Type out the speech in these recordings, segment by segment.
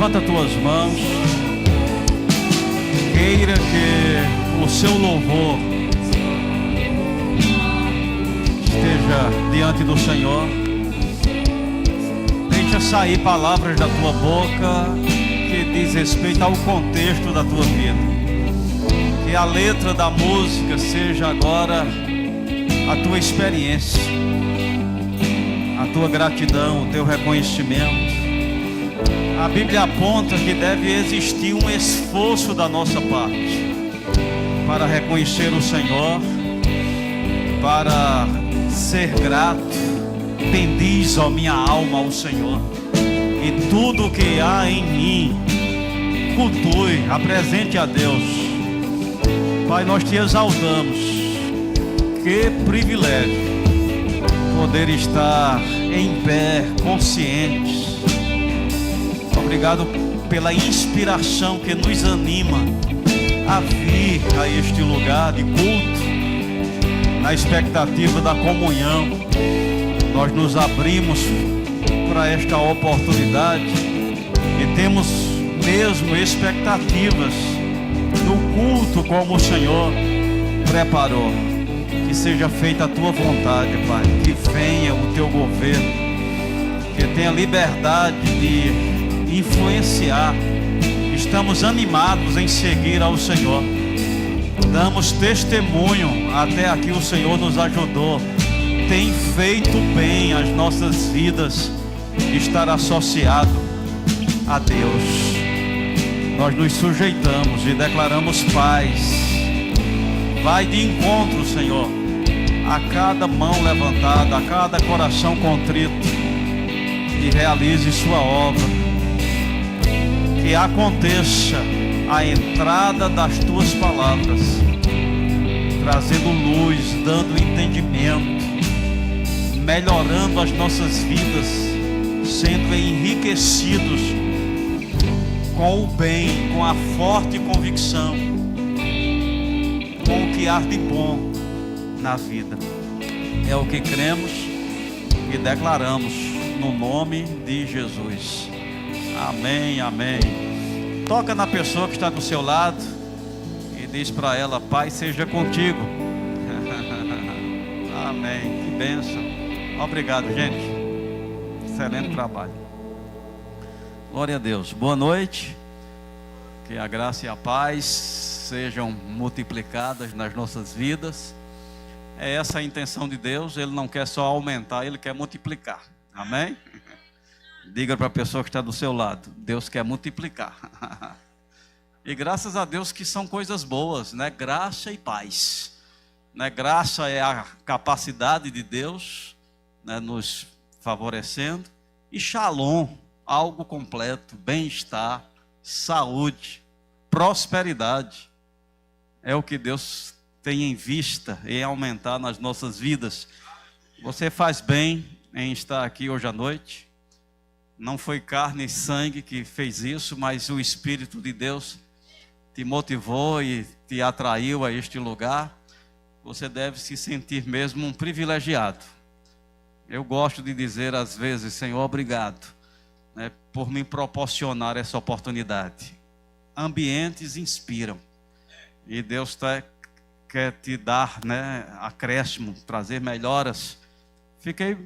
levanta tuas mãos. Queira que o seu louvor esteja diante do Senhor. Deixa sair palavras da tua boca que diz respeito ao contexto da tua vida. Que a letra da música seja agora a tua experiência, a tua gratidão, o teu reconhecimento. A Bíblia aponta que deve existir um esforço da nossa parte para reconhecer o Senhor, para ser grato. Bendiz, ó minha alma, ao Senhor, e tudo que há em mim, cultue, apresente a Deus. Pai, nós te exaltamos. Que privilégio poder estar em pé, conscientes. Obrigado pela inspiração que nos anima a vir a este lugar de culto, na expectativa da comunhão. Nós nos abrimos para esta oportunidade e temos mesmo expectativas do culto como o Senhor preparou. Que seja feita a tua vontade, Pai. Que venha o teu governo, que tenha liberdade de influenciar. Estamos animados em seguir ao Senhor. Damos testemunho, até aqui o Senhor nos ajudou. Tem feito bem às nossas vidas estar associado a Deus. Nós nos sujeitamos e declaramos paz. Vai de encontro, Senhor, a cada mão levantada, a cada coração contrito, e realize sua obra. Que aconteça a entrada das tuas palavras, trazendo luz, dando entendimento, melhorando as nossas vidas, sendo enriquecidos com o bem, com a forte convicção, com o que há de bom na vida. É o que cremos e declaramos no nome de Jesus. Amém, amém. Toca na pessoa que está do seu lado e diz para ela: Pai seja contigo. Amém, que bênção. Obrigado, gente. Excelente trabalho. Glória a Deus. Boa noite. Que a graça e a paz sejam multiplicadas nas nossas vidas. É essa a intenção de Deus. Ele não quer só aumentar, Ele quer multiplicar. Amém? Diga para a pessoa que está do seu lado: Deus quer multiplicar. E graças a Deus que são coisas boas, né? Graça e paz, né? Graça é a capacidade de Deus, né, nos favorecendo. E shalom, algo completo, bem-estar, saúde, prosperidade. É o que Deus tem em vista em aumentar nas nossas vidas. Você faz bem em estar aqui hoje à noite. Não foi carne e sangue que fez isso, mas o Espírito de Deus te motivou e te atraiu a este lugar. Você deve se sentir mesmo um privilegiado. Eu gosto de dizer às vezes: Senhor, obrigado, né, por me proporcionar essa oportunidade. Ambientes inspiram. E Deus quer te dar, né, acréscimo, trazer melhoras. Fiquei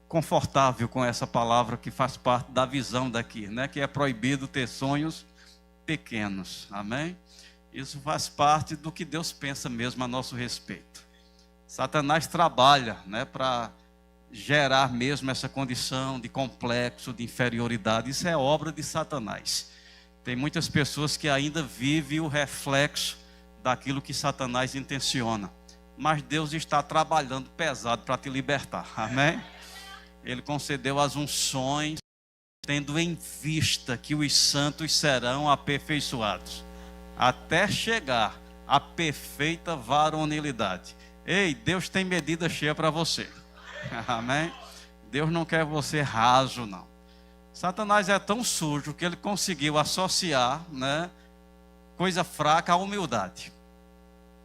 confortável com essa palavra que faz parte da visão daqui, né? Que é proibido ter sonhos pequenos, amém? Isso faz parte do que Deus pensa mesmo a nosso respeito. Satanás trabalha, né, para gerar mesmo essa condição de complexo, de inferioridade. Isso é obra de Satanás. Tem muitas pessoas que ainda vivem o reflexo daquilo que Satanás intenciona, mas Deus está trabalhando pesado para te libertar, amém? Ele concedeu as unções, tendo em vista que os santos serão aperfeiçoados, até chegar à perfeita varonilidade. Ei, Deus tem medida cheia para você. Amém? Deus não quer você raso, não. Satanás é tão sujo que ele conseguiu associar, né, coisa fraca à humildade,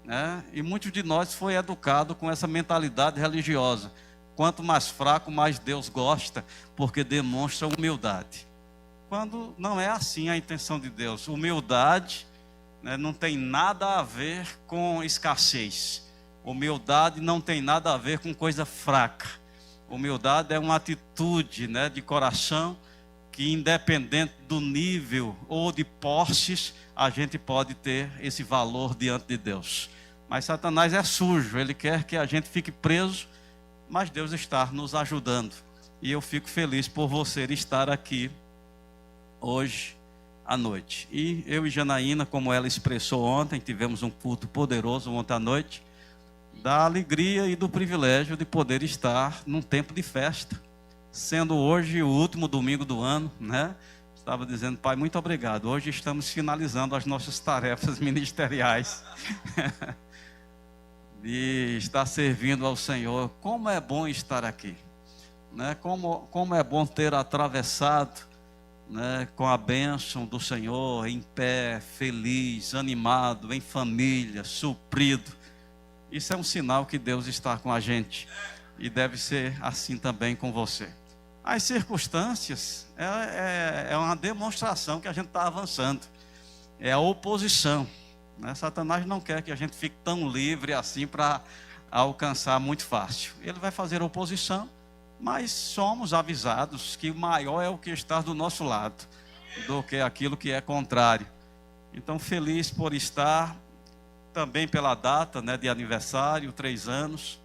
né? E muitos de nós foi educado com essa mentalidade religiosa. Quanto mais fraco, mais Deus gosta, porque demonstra humildade. quando não é assim a intenção de Deus. Humildade, né, não tem nada a ver com escassez. Humildade não tem nada a ver com coisa fraca. Humildade é uma atitude, né, de coração que, independente do nível ou de posses, a gente pode ter esse valor diante de Deus. Mas Satanás é sujo, ele quer que a gente fique preso, mas Deus está nos ajudando. E eu fico feliz por você estar aqui hoje à noite. E eu e Janaína, como ela expressou ontem, tivemos um culto poderoso ontem à noite, da alegria e do privilégio de poder estar num tempo de festa, sendo hoje o último domingo do ano, né? Estava dizendo, pai, muito obrigado. Hoje estamos finalizando as nossas tarefas ministeriais de estar servindo ao Senhor. Como é bom estar aqui, né? Como é bom ter atravessado, né, com a bênção do Senhor, em pé, feliz, animado, em família, suprido. Isso é um sinal que Deus está com a gente, e deve ser assim também com você. As circunstâncias é uma demonstração que a gente está avançando, é a oposição, né? Satanás não quer que a gente fique tão livre assim para alcançar muito fácil. Ele vai fazer oposição, mas somos avisados que o maior é o que está do nosso lado do que aquilo que é contrário. Então, feliz por estar, também pela data, né, de aniversário, 3 anos.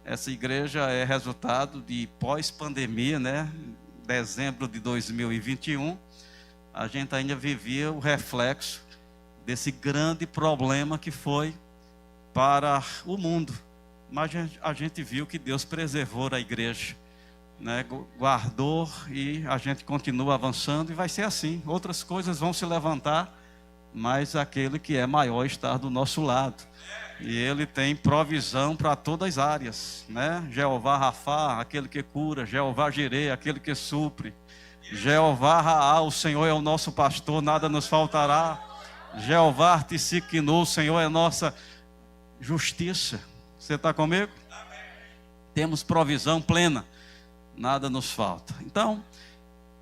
Essa igreja é resultado de pós-pandemia, né? Dezembro de 2021, a gente ainda vivia o reflexo desse grande problema que foi para o mundo. Mas a gente viu que Deus preservou a igreja, né, guardou, e a gente continua avançando, e vai ser assim. Outras coisas vão se levantar, mas aquele que é maior está do nosso lado, e ele tem provisão para todas as áreas, né? Jeová Rafá, aquele que cura; Jeová Jireh, aquele que supre; Jeová Raá, o Senhor é o nosso pastor, nada nos faltará; Jeová Tisiquinu, o Senhor é nossa justiça. Você está comigo? Temos provisão plena, nada nos falta. Então,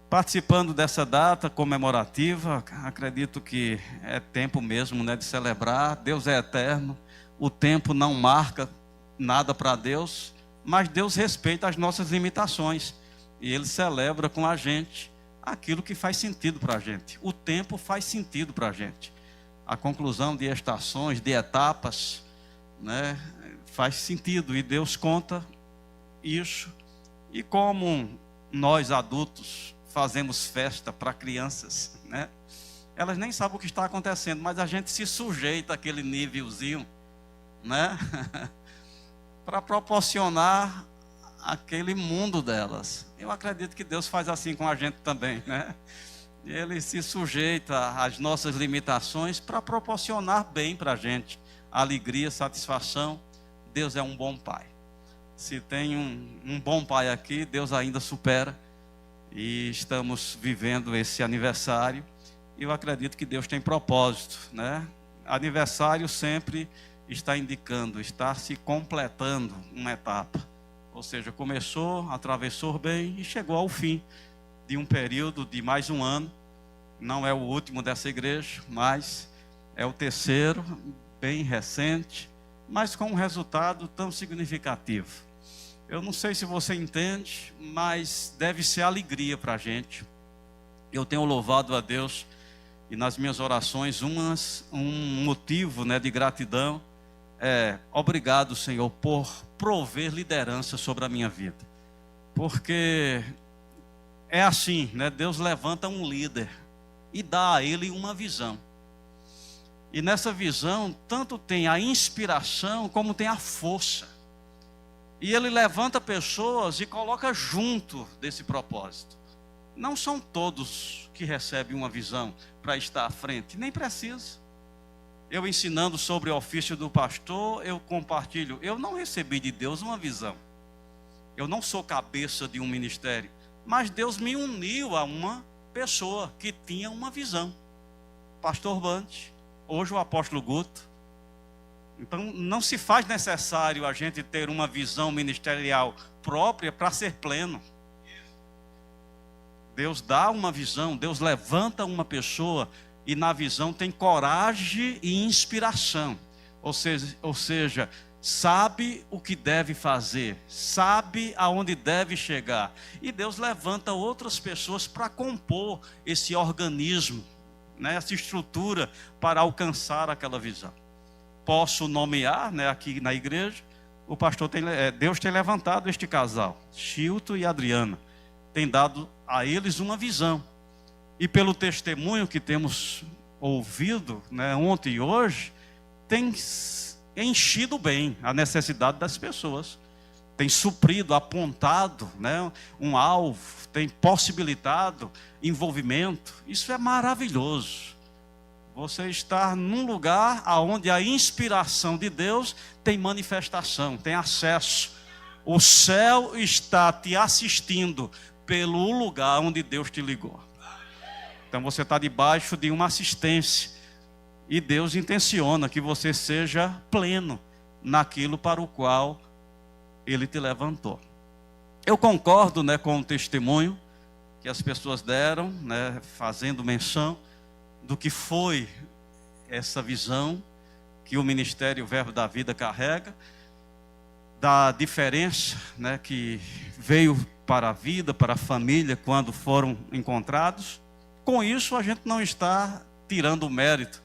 participando dessa data comemorativa, acredito que é tempo mesmo, né, de celebrar. Deus é eterno, o tempo não marca nada para Deus, mas Deus respeita as nossas limitações, e Ele celebra com a gente aquilo que faz sentido para a gente. O tempo faz sentido para a gente. A conclusão de estações, de etapas, né, faz sentido, e Deus conta isso. E como nós adultos fazemos festa para crianças, né? Elas nem sabem o que está acontecendo, mas a gente se sujeita àquele nívelzinho, né? Para proporcionar aquele mundo delas. Eu acredito que Deus faz assim com a gente também, né? Ele se sujeita às nossas limitações para proporcionar bem para a gente, alegria, satisfação. Deus é um bom pai. Se tem um bom pai aqui, Deus ainda supera. E estamos vivendo esse aniversário. E eu acredito que Deus tem propósito, né? Aniversário sempre está indicando, está se completando uma etapa. Ou seja, começou, atravessou bem e chegou ao fim de um período de mais um ano. Não é o último dessa igreja, mas é o terceiro, bem recente, mas com um resultado tão significativo. Eu não sei se você entende, mas deve ser alegria para a gente. Eu tenho louvado a Deus, e nas minhas orações um motivo, né, de gratidão é: obrigado, Senhor, por prover liderança sobre a minha vida. Porque é assim, né? Deus levanta um líder e dá a ele uma visão. E nessa visão, tanto tem a inspiração como tem a força. E ele levanta pessoas e coloca junto desse propósito. Não são todos que recebem uma visão para estar à frente, nem precisa. Eu ensinando sobre o ofício do pastor, eu compartilho. Eu não recebi de Deus uma visão. Eu não sou cabeça de um ministério, mas Deus me uniu a uma pessoa que tinha uma visão. Pastor Bante, hoje o apóstolo Guto. Então não se faz necessário a gente ter uma visão ministerial própria para ser pleno. Deus dá uma visão, Deus levanta uma pessoa e na visão tem coragem e inspiração. Ou seja, sabe o que deve fazer, sabe aonde deve chegar. E Deus levanta outras pessoas para compor esse organismo, né, essa estrutura para alcançar aquela visão. Posso nomear, né, aqui na igreja, Deus tem levantado este casal, Chilton e Adriana, tem dado a eles uma visão. E pelo testemunho que temos ouvido, né, ontem e hoje, tem enchido bem a necessidade das pessoas. Tem suprido, apontado, né, um alvo, tem possibilitado envolvimento. Isso é maravilhoso. Você está num lugar onde a inspiração de Deus tem manifestação, tem acesso. O céu está te assistindo pelo lugar onde Deus te ligou. Então você está debaixo de uma assistência. E Deus intenciona que você seja pleno naquilo para o qual Ele te levantou. Eu concordo, né, com o testemunho que as pessoas deram, né, fazendo menção do que foi essa visão que o Ministério Verbo da Vida carrega, da diferença, né, que veio para a vida, para a família, quando foram encontrados. Com isso, a gente não está tirando o mérito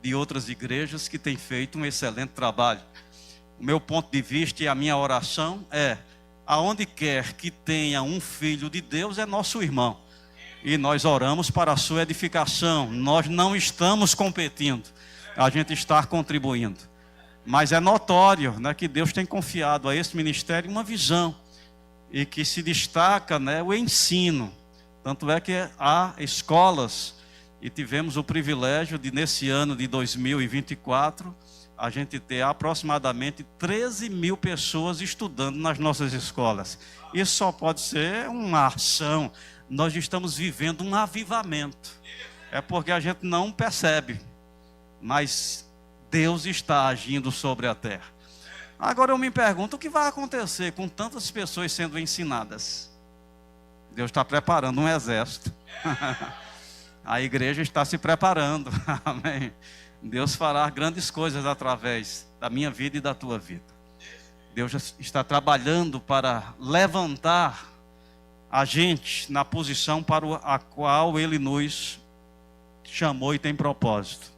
de outras igrejas que têm feito um excelente trabalho. O meu ponto de vista e a minha oração é: aonde quer que tenha um filho de Deus, é nosso irmão. E nós oramos para a sua edificação. Nós não estamos competindo, a gente está contribuindo. Mas é notório, né, que Deus tem confiado a esse ministério uma visão. E que se destaca, né, o ensino. Tanto é que há escolas, e tivemos o privilégio de, nesse ano de 2024, a gente ter aproximadamente 13 mil pessoas estudando nas nossas escolas. Isso só pode ser uma ação. Nós estamos vivendo um avivamento. É porque a gente não percebe, mas Deus está agindo sobre a terra. Agora eu me pergunto, o que vai acontecer com tantas pessoas sendo ensinadas? Deus está preparando um exército. A igreja está se preparando. Amém. Deus fará grandes coisas através da minha vida e da tua vida. Deus está trabalhando para levantar a gente na posição para a qual Ele nos chamou e tem propósito.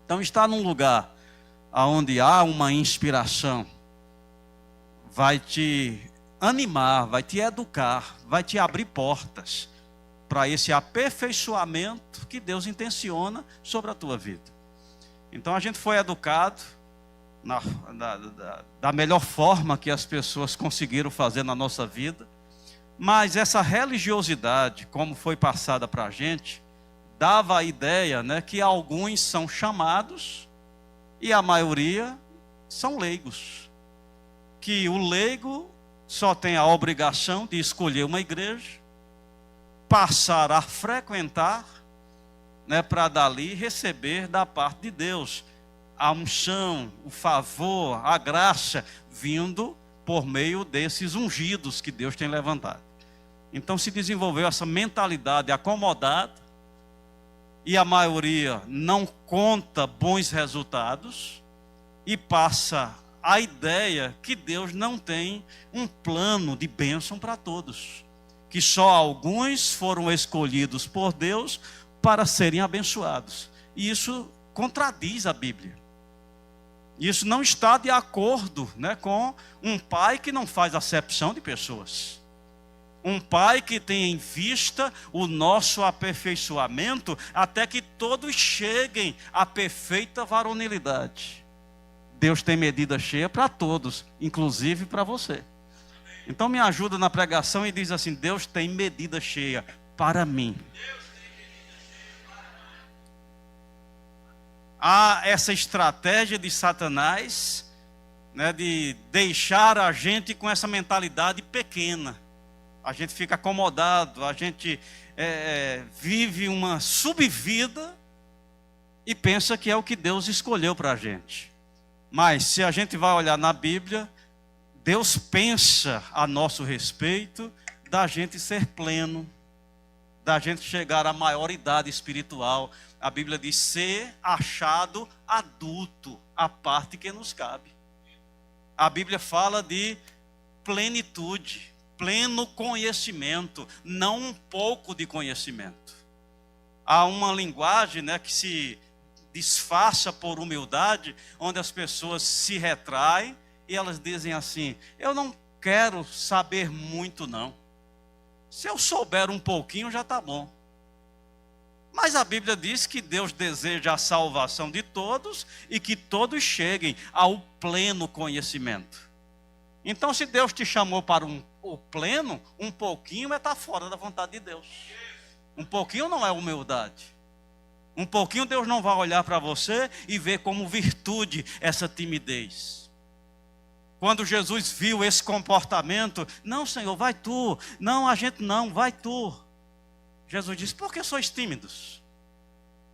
Então, estar num lugar onde há uma inspiração vai te animar, vai te educar, vai te abrir portas para esse aperfeiçoamento que Deus intenciona sobre a tua vida. Então a gente foi educado da melhor forma que as pessoas conseguiram fazer na nossa vida, mas essa religiosidade, como foi passada para a gente, dava a ideia, né, que alguns são chamados e a maioria são leigos. Que o leigo só tem a obrigação de escolher uma igreja, passar a frequentar, né, para dali receber da parte de Deus a unção, o favor, a graça, vindo por meio desses ungidos que Deus tem levantado. Então se desenvolveu essa mentalidade acomodada, e a maioria não conta bons resultados, e passa a ideia que Deus não tem um plano de bênção para todos, que só alguns foram escolhidos por Deus para serem abençoados. E isso contradiz a Bíblia. Isso não está de acordo, né, com um pai que não faz acepção de pessoas. Um pai que tem em vista o nosso aperfeiçoamento até que todos cheguem à perfeita varonilidade. Deus tem medida cheia para todos, inclusive para você. Então me ajuda na pregação e diz assim: Deus tem medida cheia para mim. Há essa estratégia de Satanás, né, de deixar a gente com essa mentalidade pequena. A gente fica acomodado, a gente vive uma subvida e pensa que é o que Deus escolheu para a gente. Mas se a gente vai olhar na Bíblia, Deus pensa a nosso respeito da gente ser pleno, da gente chegar à maioridade espiritual, a Bíblia diz ser achado adulto, a parte que nos cabe. A Bíblia fala de plenitude, pleno conhecimento, não um pouco de conhecimento. Há uma linguagem, né, que se disfarça por humildade, onde as pessoas se retraem e elas dizem assim: eu não quero saber muito não. Se eu souber um pouquinho já está bom. Mas a Bíblia diz que Deus deseja a salvação de todos e que todos cheguem ao pleno conhecimento. Então, se Deus te chamou para o pleno, um pouquinho é estar fora da vontade de Deus. Um pouquinho não é humildade. Um pouquinho Deus não vai olhar para você e ver como virtude essa timidez. Quando Jesus viu esse comportamento: não, Senhor, vai tu. Não, a gente não, vai tu. Jesus disse: por que sois tímidos?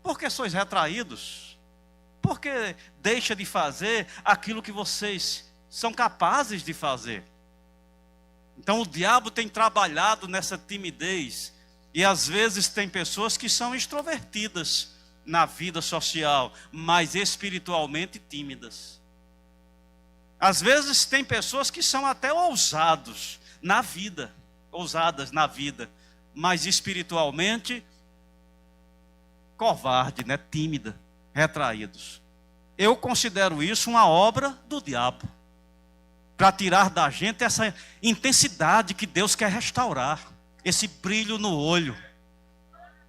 Por que sois retraídos? Por que deixa de fazer aquilo que vocês são capazes de fazer? Então o diabo tem trabalhado nessa timidez. E às vezes tem pessoas que são extrovertidas na vida social, mas espiritualmente tímidas. Às vezes tem pessoas que são até ousadas na vida, mas espiritualmente covarde, né? Tímida, retraídos. Eu considero isso uma obra do diabo, para tirar da gente essa intensidade que Deus quer restaurar, esse brilho no olho.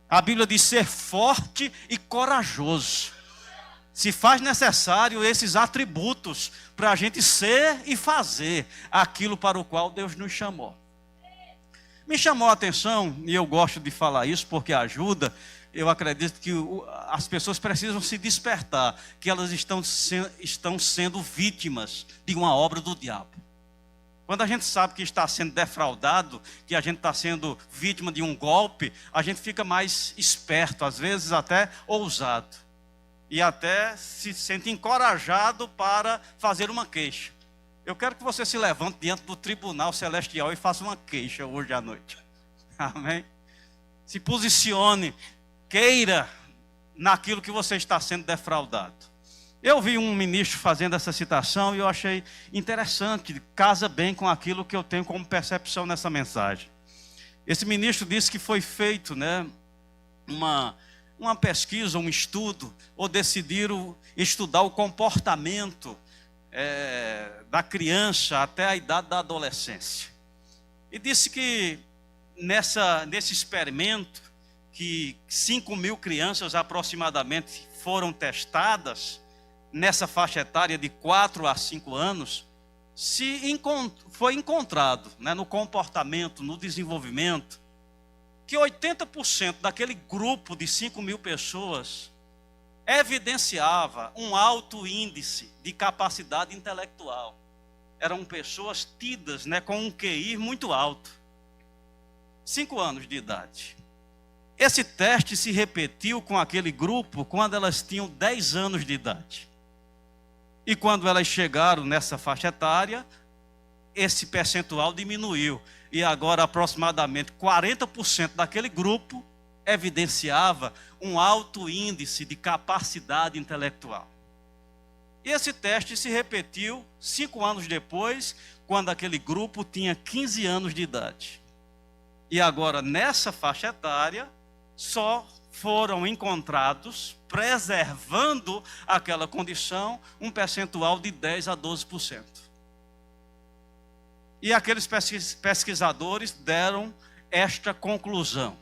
A Bíblia diz ser forte e corajoso. Se faz necessário esses atributos para a gente ser e fazer aquilo para o qual Deus nos chamou. Me chamou a atenção, e eu gosto de falar isso porque ajuda. Eu acredito que as pessoas precisam se despertar, que elas estão sendo vítimas de uma obra do diabo. Quando a gente sabe que está sendo defraudado, que a gente está sendo vítima de um golpe, a gente fica mais esperto, às vezes até ousado. E até se sente encorajado para fazer uma queixa. Eu quero que você se levante diante do tribunal celestial e faça uma queixa hoje à noite. Amém? Se posicione, queira naquilo que você está sendo defraudado. Eu vi um ministro fazendo essa citação e eu achei interessante, casa bem com aquilo que eu tenho como percepção nessa mensagem. Esse ministro disse que foi feito, né, uma pesquisa, um estudo, ou decidiram estudar o comportamento da criança até a idade da adolescência. E disse que nesse experimento, que 5.000 crianças aproximadamente foram testadas, nessa faixa etária de 4 a 5 anos, foi encontrado, né, no comportamento, no desenvolvimento, que 80% daquele grupo de 5.000 pessoas evidenciava um alto índice de capacidade intelectual. Eram pessoas tidas, né, com um QI muito alto. 5 anos de idade. Esse teste se repetiu com aquele grupo quando elas tinham 10 anos de idade. E quando elas chegaram nessa faixa etária, esse percentual diminuiu. E agora aproximadamente 40% daquele grupo evidenciava um alto índice de capacidade intelectual. E esse teste se repetiu 5 anos depois, quando aquele grupo tinha 15 anos de idade. E agora nessa faixa etária, só foram encontrados, preservando aquela condição, um percentual de 10 a 12%. E aqueles pesquisadores deram esta conclusão: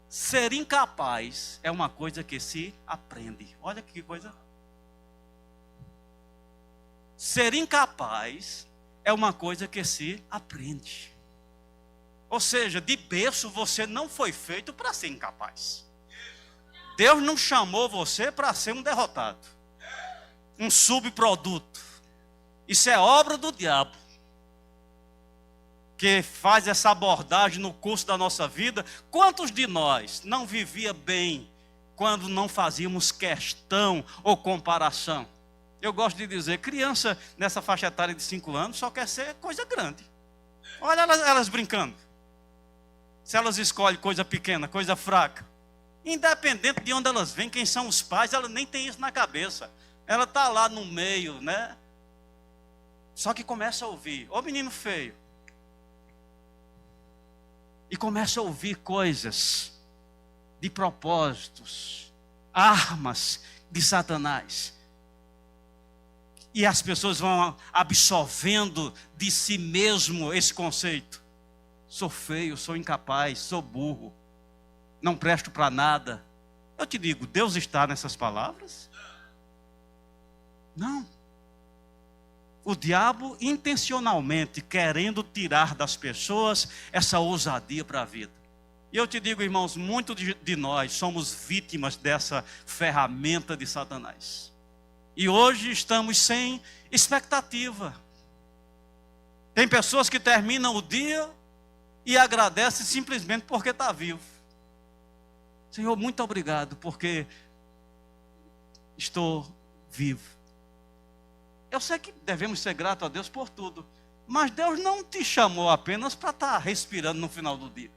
ser incapaz é uma coisa que se aprende. Olha que coisa. Ser incapaz é uma coisa que se aprende. Ou seja, de berço você não foi feito para ser incapaz. Deus não chamou você para ser um derrotado, um subproduto. Isso é obra do diabo, que faz essa abordagem no curso da nossa vida. Quantos de nós não vivia bem quando não fazíamos questão ou comparação? Eu gosto de dizer, criança nessa faixa etária de 5 anos só quer ser coisa grande. Olha elas brincando. Se elas escolhem coisa pequena, coisa fraca, independente de onde elas vêm, quem são os pais, ela nem tem isso na cabeça. Ela está lá no meio, né? Só que começa a ouvir, ô menino feio. E começa a ouvir coisas de propósitos, armas de Satanás. E as pessoas vão absorvendo de si mesmo esse conceito. Sou feio, sou incapaz, sou burro, não presto para nada. Eu te digo, Deus está nessas palavras? Não. O diabo intencionalmente querendo tirar das pessoas essa ousadia para a vida. E eu te digo, irmãos, muitos de nós somos vítimas dessa ferramenta de Satanás. E hoje estamos sem expectativa. Tem pessoas que terminam o dia e agradecem simplesmente porque está vivo. Senhor, muito obrigado porque estou vivo. Eu sei que devemos ser gratos a Deus por tudo, mas Deus não te chamou apenas para estar respirando no final do dia.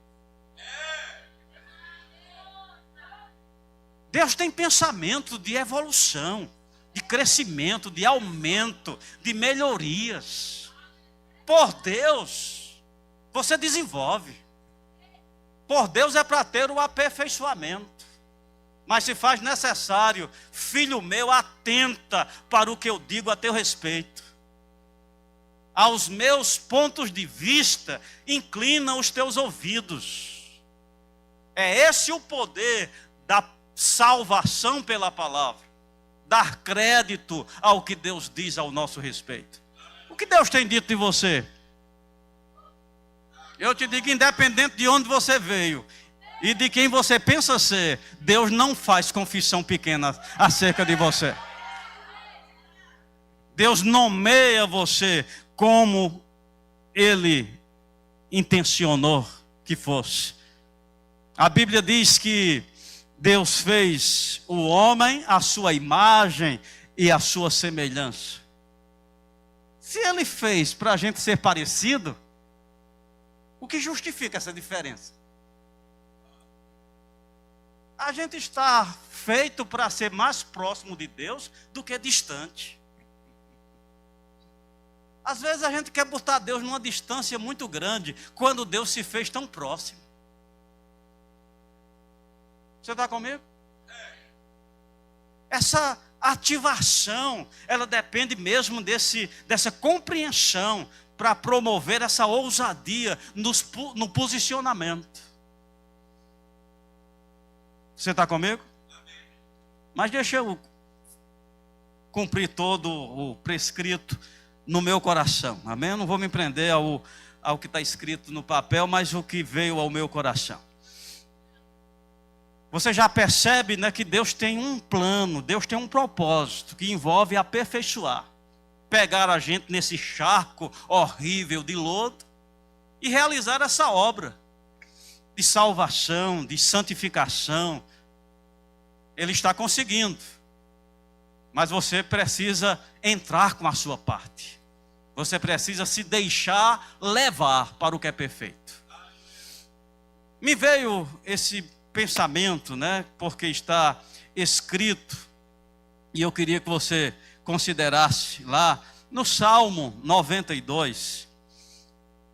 Deus tem pensamento de evolução, de crescimento, de aumento, de melhorias. Por Deus, você desenvolve. Por Deus é para ter o aperfeiçoamento. Mas se faz necessário, filho meu, atenta para o que eu digo a teu respeito. Aos meus pontos de vista, inclina os teus ouvidos. É esse o poder da salvação pela palavra. Dar crédito ao que Deus diz ao nosso respeito. O que Deus tem dito de você? Eu te digo, independente de onde você veio e de quem você pensa ser, Deus não faz confissão pequena acerca de você. Deus nomeia você como Ele intencionou que fosse. A Bíblia diz que Deus fez o homem à sua imagem e à sua semelhança. Se Ele fez para a gente ser parecido, o que justifica essa diferença? A gente está feito para ser mais próximo de Deus do que distante. Às vezes a gente quer botar Deus numa distância muito grande, quando Deus se fez tão próximo. Você está comigo? Essa ativação, ela depende mesmo dessa compreensão para promover essa ousadia no posicionamento. Você está comigo? Mas deixa eu cumprir todo o prescrito no meu coração. Amém? Eu não vou me prender ao que está escrito no papel, mas o que veio ao meu coração. Você já percebe, né, que Deus tem um plano, Deus tem um propósito que envolve aperfeiçoar. Pegar a gente nesse charco horrível de lodo e realizar essa obra de salvação, de santificação. Ele está conseguindo. Mas você precisa entrar com a sua parte. Você precisa se deixar levar para o que é perfeito. Me veio esse pensamento, né? Porque está escrito, e eu queria que você considerasse lá no Salmo 92,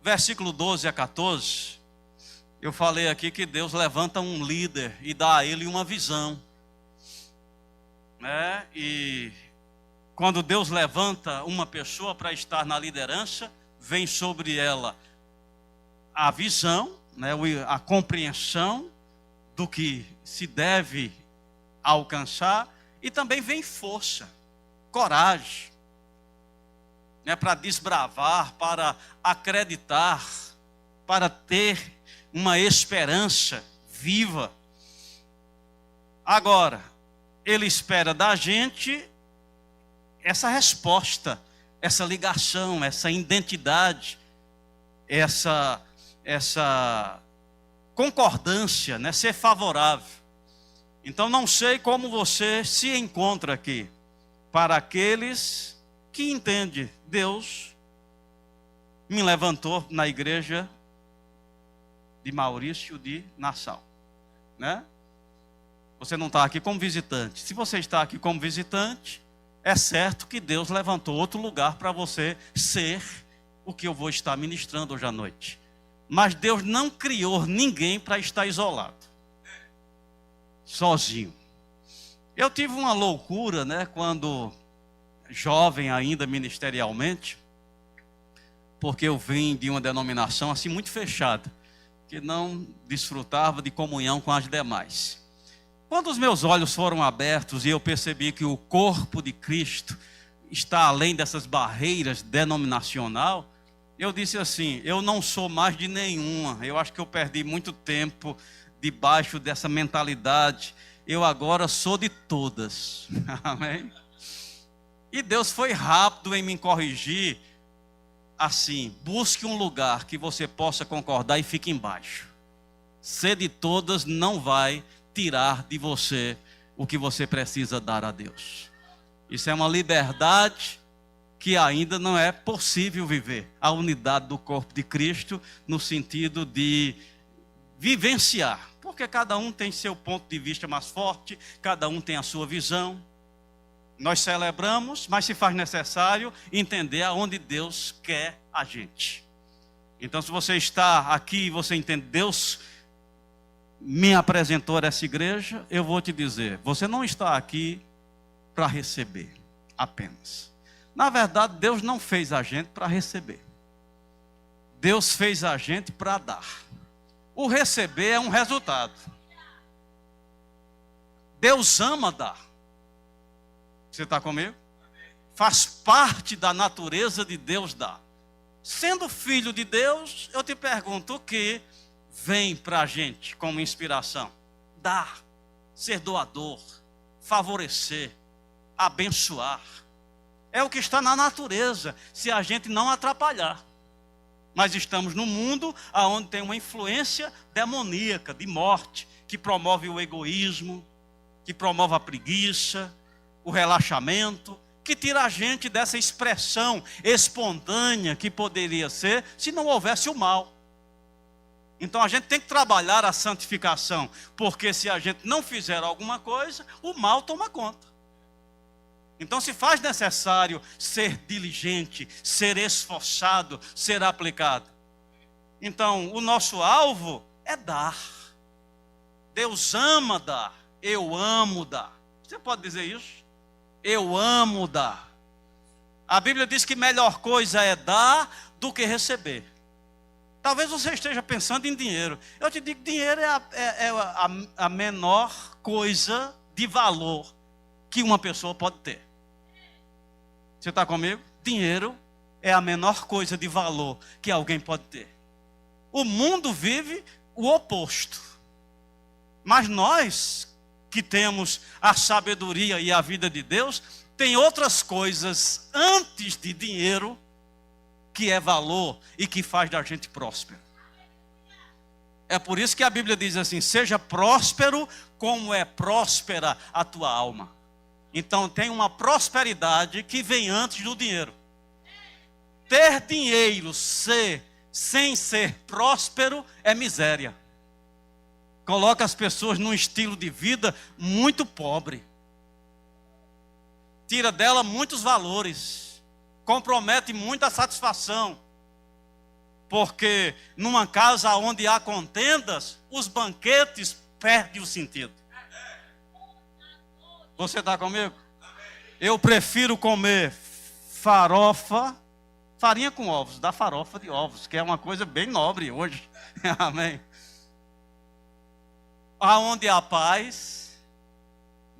versículo 12 a 14. Eu falei aqui que Deus levanta um líder e dá a ele uma visão, né? E quando Deus levanta uma pessoa para estar na liderança, vem sobre ela a visão, né? A compreensão do que se deve alcançar, e também vem força, coragem, né? Para desbravar, para acreditar, para ter uma esperança viva. Agora, Ele espera da gente essa resposta, essa ligação, essa identidade, essa concordância, né? Ser favorável. Então não sei como você se encontra aqui. Para aqueles que entendem, Deus me levantou na igreja de Maurício de Nassau, né? Você não está aqui como visitante. Se você está aqui como visitante, é certo que Deus levantou outro lugar para você ser o que eu vou estar ministrando hoje à noite. Mas Deus não criou ninguém para estar isolado, sozinho. Eu tive uma loucura, né, quando jovem ainda ministerialmente, porque eu vim de uma denominação assim muito fechada, que não desfrutava de comunhão com as demais. Quando os meus olhos foram abertos e eu percebi que o corpo de Cristo está além dessas barreiras denominacional, eu disse assim: eu não sou mais de nenhuma. Eu acho que eu perdi muito tempo debaixo dessa mentalidade. Eu agora sou de todas. Amém? E Deus foi rápido em me corrigir. Assim, busque um lugar que você possa concordar e fique embaixo. Ser de todas não vai tirar de você o que você precisa dar a Deus. Isso é uma liberdade que ainda não é possível viver. A unidade do corpo de Cristo no sentido de vivenciar. Porque cada um tem seu ponto de vista mais forte, cada um tem a sua visão. Nós celebramos, mas se faz necessário entender aonde Deus quer a gente. Então, se você está aqui e você entende, Deus me apresentou essa igreja, eu vou te dizer, você não está aqui para receber apenas. Na verdade, Deus não fez a gente para receber. Deus fez a gente para dar. O receber é um resultado. Deus ama dar. Você está comigo? Faz parte da natureza de Deus dar. Sendo filho de Deus, eu te pergunto, o que vem para a gente como inspiração? Dar, ser doador, favorecer, abençoar. É o que está na natureza, se a gente não atrapalhar. Mas estamos num mundo onde tem uma influência demoníaca, de morte, que promove o egoísmo, que promove a preguiça, o relaxamento, que tira a gente dessa expressão espontânea que poderia ser se não houvesse o mal. Então a gente tem que trabalhar a santificação, porque se a gente não fizer alguma coisa, o mal toma conta. Então se faz necessário ser diligente, ser esforçado, ser aplicado. Então o nosso alvo é dar. Deus ama dar, eu amo dar. Você pode dizer isso? Eu amo dar. A Bíblia diz que melhor coisa é dar do que receber. Talvez você esteja pensando em dinheiro. Eu te digo que dinheiro é a menor coisa de valor que uma pessoa pode ter. Você está comigo? Dinheiro é a menor coisa de valor que alguém pode ter. O mundo vive o oposto. Mas nós que temos a sabedoria e a vida de Deus, tem outras coisas antes de dinheiro que é valor e que faz da gente próspero. É por isso que a Bíblia diz assim: seja próspero como é próspera a tua alma. Então tem uma prosperidade que vem antes do dinheiro. Ter dinheiro sem ser próspero é miséria. Coloca as pessoas num estilo de vida muito pobre. Tira dela muitos valores. Compromete muita satisfação. Porque numa casa onde há contendas, os banquetes perdem o sentido. Você está comigo? Eu prefiro comer farinha com ovos, da farofa de ovos, que é uma coisa bem nobre hoje. Amém. Aonde há paz,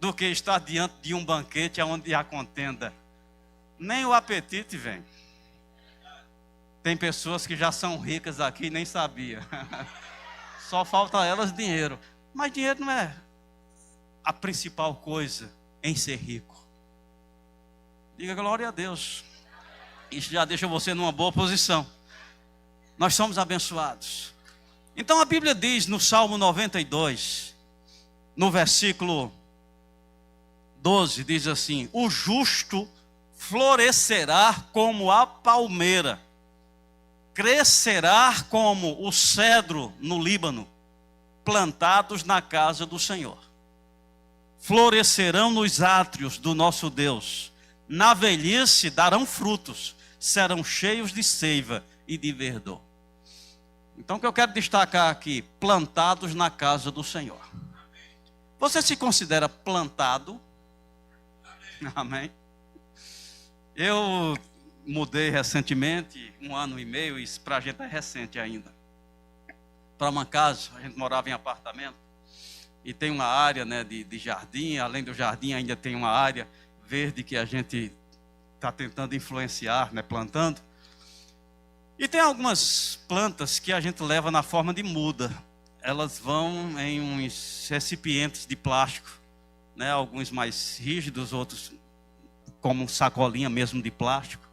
do que estar diante de um banquete onde há contenda. Nem o apetite vem. Tem pessoas que já são ricas aqui e nem sabia. Só falta a elas dinheiro. Mas dinheiro não é a principal coisa em ser rico. Diga glória a Deus. Isso já deixa você numa boa posição. Nós somos abençoados. Então a Bíblia diz no Salmo 92, no versículo 12, diz assim: o justo florescerá como a palmeira, crescerá como o cedro no Líbano, plantados na casa do Senhor. Florescerão nos átrios do nosso Deus. Na velhice darão frutos, serão cheios de seiva e de verdor. Então o que eu quero destacar aqui, plantados na casa do Senhor. Você se considera plantado? Amém? Eu mudei recentemente, 1 ano e meio, isso para a gente é recente ainda, para uma casa. A gente morava em apartamento e tem uma área, né, de jardim. Além do jardim ainda tem uma área verde que a gente está tentando influenciar, né, plantando. E tem algumas plantas que a gente leva na forma de muda. Elas vão em uns recipientes de plástico, né, alguns mais rígidos, outros como sacolinha mesmo de plástico.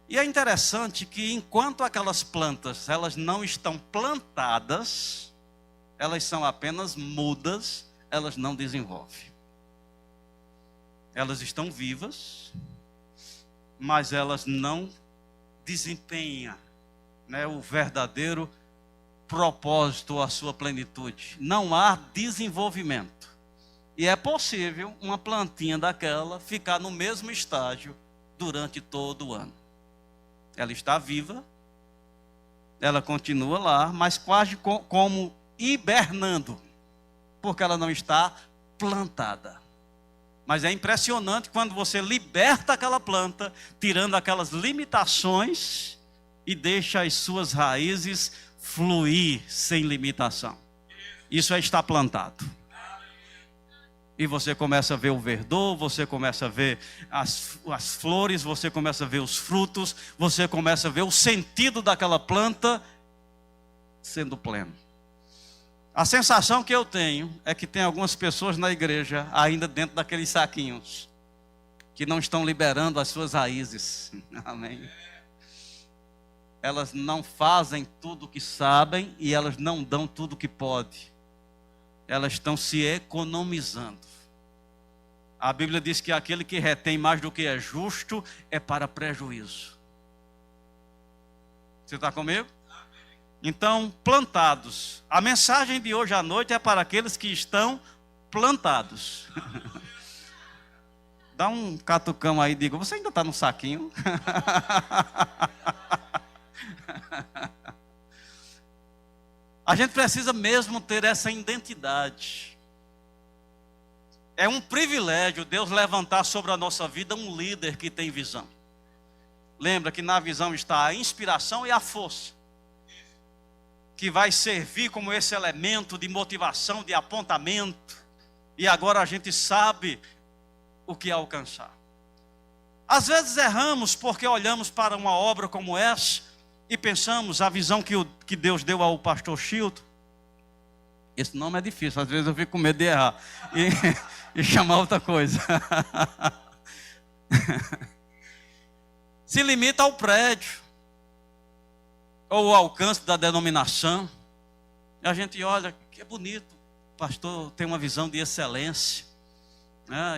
E é interessante que enquanto aquelas plantas, elas não estão plantadas, elas são apenas mudas, elas não desenvolvem. Elas estão vivas, mas elas não desempenham, né, o verdadeiro propósito, a sua plenitude. Não há desenvolvimento. E é possível uma plantinha daquela ficar no mesmo estágio durante todo o ano. Ela está viva, ela continua lá, mas quase como hibernando, porque ela não está plantada. Mas é impressionante quando você liberta aquela planta, tirando aquelas limitações e deixa as suas raízes fluir sem limitação. Isso é estar plantado. E você começa a ver o verdor, você começa a ver as flores, você começa a ver os frutos, você começa a ver o sentido daquela planta sendo pleno. A sensação que eu tenho é que tem algumas pessoas na igreja ainda dentro daqueles saquinhos, que não estão liberando as suas raízes. Amém. Elas não fazem tudo o que sabem e elas não dão tudo o que podem. Elas estão se economizando. A Bíblia diz que aquele que retém mais do que é justo é para prejuízo. Você está comigo? Então, plantados. A mensagem de hoje à noite é para aqueles que estão plantados. Dá um catucão aí e diga, você ainda está no saquinho? A gente precisa mesmo ter essa identidade. É um privilégio Deus levantar sobre a nossa vida um líder que tem visão. Lembra que na visão está a inspiração e a força, que vai servir como esse elemento de motivação, de apontamento. E agora a gente sabe o que alcançar. Às vezes erramos porque olhamos para uma obra como essa e pensamos, a visão que Deus deu ao pastor Chilton. Esse nome é difícil, às vezes eu fico com medo de errar e chamar outra coisa. Se limita ao prédio, ou ao alcance da denominação. E a gente olha, que bonito, o pastor tem uma visão de excelência.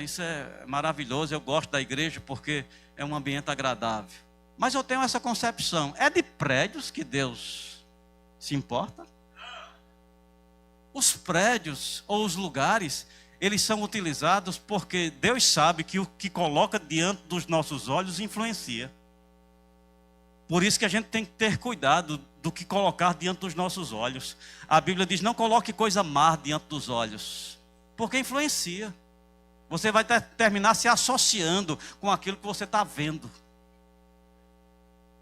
Isso é maravilhoso, eu gosto da igreja porque é um ambiente agradável. Mas eu tenho essa concepção, é de prédios que Deus se importa? Os prédios ou os lugares, eles são utilizados porque Deus sabe que o que coloca diante dos nossos olhos influencia. Por isso que a gente tem que ter cuidado do que colocar diante dos nossos olhos. A Bíblia diz, não coloque coisa má diante dos olhos, porque influencia. Você vai terminar se associando com aquilo que você está vendo.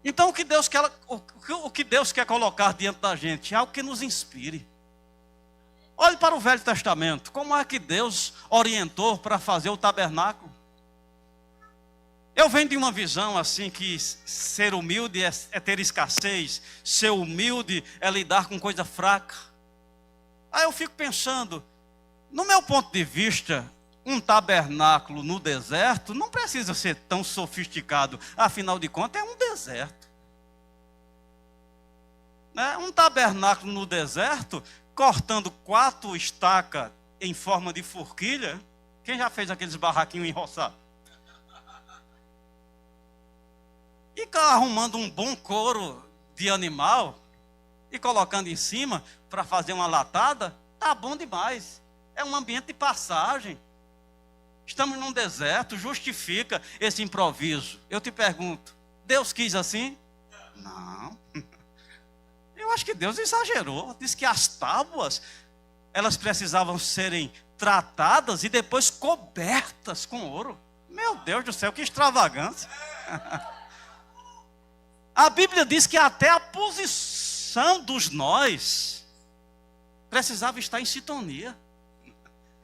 Então o que Deus quer colocar diante da gente é algo que nos inspire. Olhe para o Velho Testamento, como é que Deus orientou para fazer o tabernáculo? Eu venho de uma visão assim que ser humilde é ter escassez, ser humilde é lidar com coisa fraca. Aí eu fico pensando, no meu ponto de vista, um tabernáculo no deserto não precisa ser tão sofisticado, afinal de contas é um deserto. Um tabernáculo no deserto, cortando 4 estacas em forma de forquilha. Quem já fez aqueles barraquinhos enrossados? E arrumando um bom couro de animal e colocando em cima para fazer uma latada, tá bom demais. É um ambiente de passagem. Estamos num deserto, justifica esse improviso. Eu te pergunto, Deus quis assim? Não. Eu acho que Deus exagerou. Diz que as tábuas, elas precisavam serem tratadas e depois cobertas com ouro. Meu Deus do céu, que extravagância. A Bíblia diz que até a posição dos nós precisava estar em sintonia.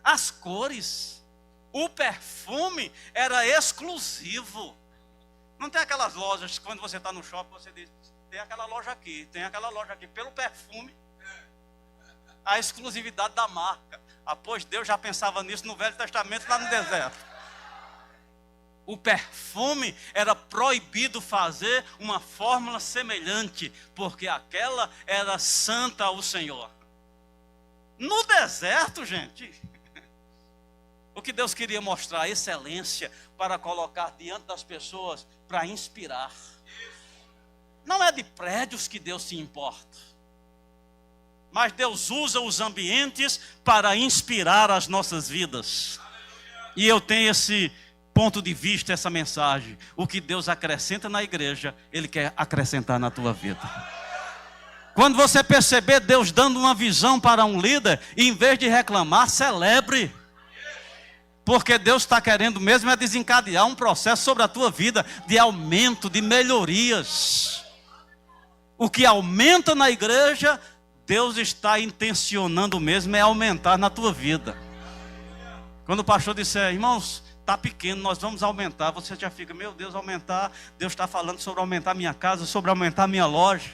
As cores, o perfume era exclusivo. Não tem aquelas lojas, quando você está no shopping, você diz, tem aquela loja aqui, tem aquela loja aqui. Pelo perfume, a exclusividade da marca. Pois Deus já pensava nisso no Velho Testamento, lá no deserto. O perfume era proibido fazer uma fórmula semelhante, porque aquela era santa ao Senhor. No deserto, gente, o que Deus queria mostrar, excelência, para colocar diante das pessoas, para inspirar. Não é de prédios que Deus se importa, mas Deus usa os ambientes para inspirar as nossas vidas. E eu tenho esse ponto de vista, essa mensagem. O que Deus acrescenta na igreja, Ele quer acrescentar na tua vida. Quando você perceber Deus dando uma visão para um líder, em vez de reclamar, celebre. Porque Deus está querendo mesmo é desencadear um processo sobre a tua vida, de aumento, de melhorias. O que aumenta na igreja, Deus está intencionando mesmo é aumentar na tua vida. Quando o pastor disser, irmãos, está pequeno, nós vamos aumentar, você já fica, meu Deus, aumentar. Deus está falando sobre aumentar minha casa, sobre aumentar minha loja.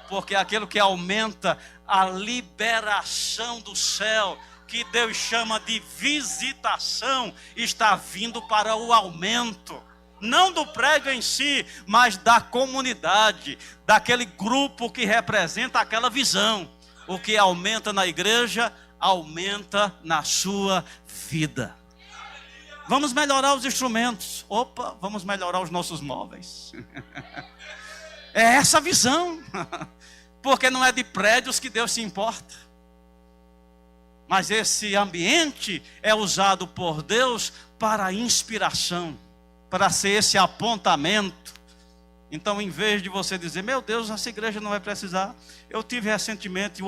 Porque aquilo que aumenta a liberação do céu, que Deus chama de visitação, está vindo para o aumento. Não do prédio em si, mas da comunidade, daquele grupo que representa aquela visão. O que aumenta na igreja, aumenta na sua vida. Vamos melhorar os instrumentos. Opa, vamos melhorar os nossos móveis. É essa a visão. Porque não é de prédios que Deus se importa. Mas esse ambiente é usado por Deus para inspiração, para ser esse apontamento. Então, em vez de você dizer, meu Deus, essa igreja não vai precisar. Eu tive recentemente,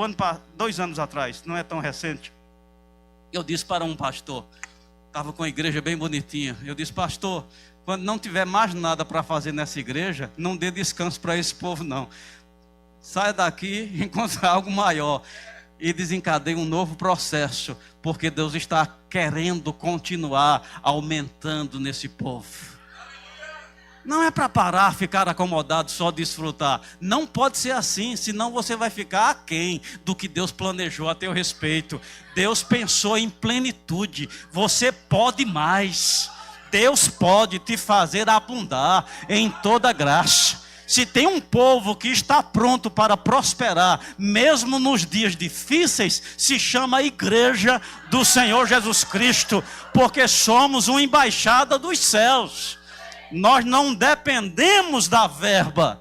2 anos atrás, não é tão recente. Eu disse para um pastor, estava com a igreja bem bonitinha. Eu disse, pastor, quando não tiver mais nada para fazer nessa igreja, não dê descanso para esse povo não. Saia daqui e encontre algo maior. E desencadeie um novo processo, porque Deus está querendo continuar aumentando nesse povo. Não é para parar, ficar acomodado, só desfrutar. Não pode ser assim, senão você vai ficar aquém do que Deus planejou a teu respeito. Deus pensou em plenitude, você pode mais. Deus pode te fazer abundar em toda graça. Se tem um povo que está pronto para prosperar, mesmo nos dias difíceis, se chama Igreja do Senhor Jesus Cristo, porque somos uma embaixada dos céus. Nós não dependemos da verba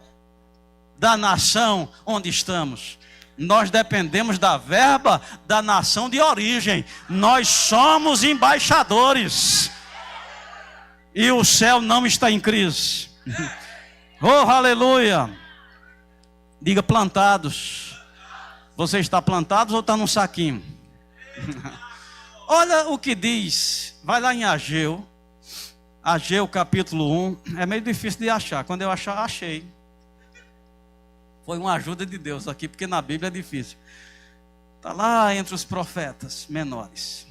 da nação onde estamos. Nós dependemos da verba da nação de origem. Nós somos embaixadores. E o céu não está em crise. Oh, aleluia. Diga plantados. Você está plantado ou está num saquinho? Olha o que diz. Vai lá em Ageu. Ageu capítulo 1. É meio difícil de achar. Quando eu achar, achei. Foi uma ajuda de Deus aqui, porque na Bíblia é difícil. Está lá entre os profetas menores.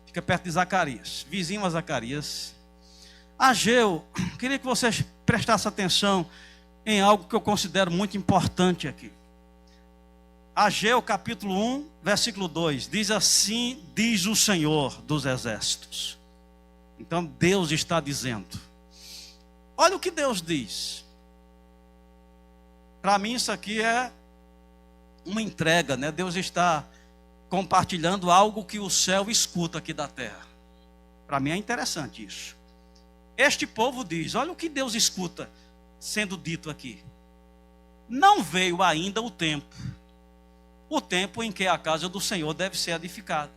Fica perto de Zacarias. Vizinho a Zacarias. Ageu, queria que vocês prestassem atenção em algo que eu considero muito importante aqui. Ageu capítulo 1, versículo 2, diz assim, diz o Senhor dos exércitos. Então Deus está dizendo. Olha o que Deus diz. Para mim isso aqui é uma entrega, né? Deus está compartilhando algo que o céu escuta aqui da terra. Para mim é interessante isso. Este povo diz, olha o que Deus escuta sendo dito aqui. não veio ainda o tempo em que a casa do Senhor deve ser edificada.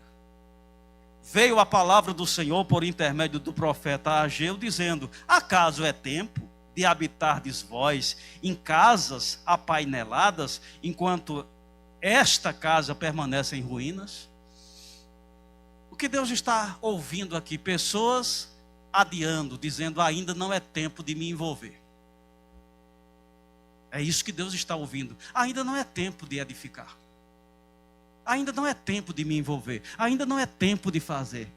Veio a palavra do Senhor por intermédio do profeta Ageu, dizendo: acaso é tempo de habitardes vós em casas apaineladas, enquanto esta casa permanece em ruínas? O que Deus está ouvindo aqui? Pessoas adiando, dizendo: ainda não é tempo de me envolver. É isso que Deus está ouvindo. Ainda não é tempo de edificar. Ainda não é tempo de me envolver. Ainda não é tempo de fazer.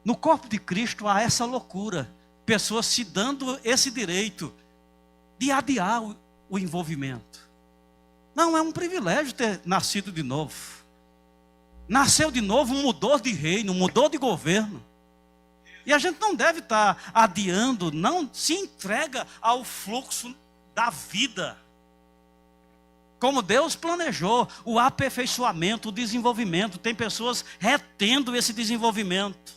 No corpo de Cristo há essa loucura. Pessoas se dando esse direito de adiar o envolvimento. Não, é um privilégio ter nascido de novo. Nasceu de novo, mudou de reino, mudou de governo. E a gente não deve estar adiando, não se entrega ao fluxo da vida. Como Deus planejou, o aperfeiçoamento, o desenvolvimento. Tem pessoas retendo esse desenvolvimento.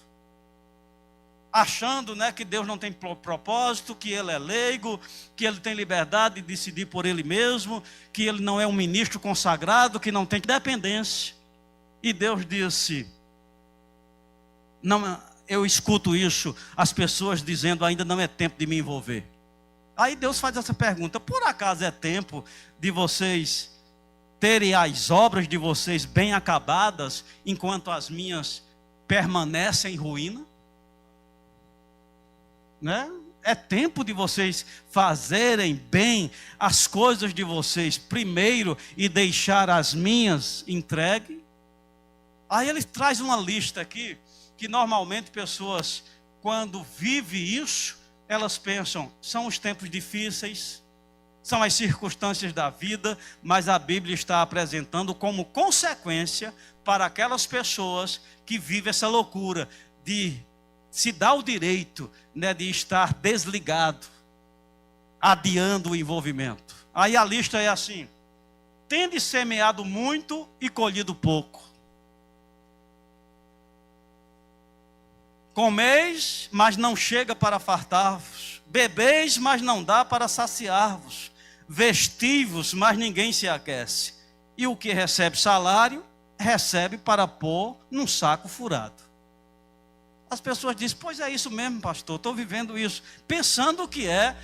Achando, que Deus não tem propósito, que Ele é leigo, que Ele tem liberdade de decidir por Ele mesmo, que Ele não é um ministro consagrado, que não tem dependência. E Deus disse, não, eu escuto isso, as pessoas dizendo: ainda não é tempo de me envolver. Aí Deus faz essa pergunta: por acaso é tempo de vocês terem as obras de vocês bem acabadas, enquanto as minhas permanecem em ruína? É tempo de vocês fazerem bem as coisas de vocês primeiro e deixar as minhas entregue? Aí ele traz uma lista aqui, que normalmente pessoas, quando vivem isso, elas pensam: são os tempos difíceis, são as circunstâncias da vida, mas a Bíblia está apresentando como consequência para aquelas pessoas que vivem essa loucura de se dar o direito, de estar desligado, adiando o envolvimento. Aí a lista é assim: tende semeado muito e colhido pouco. Comeis, mas não chega para fartar-vos. Bebeis, mas não dá para saciar-vos. Vestivos, mas ninguém se aquece. E o que recebe salário, recebe para pôr num saco furado. As pessoas dizem: pois é isso mesmo, pastor, estou vivendo isso, pensando que é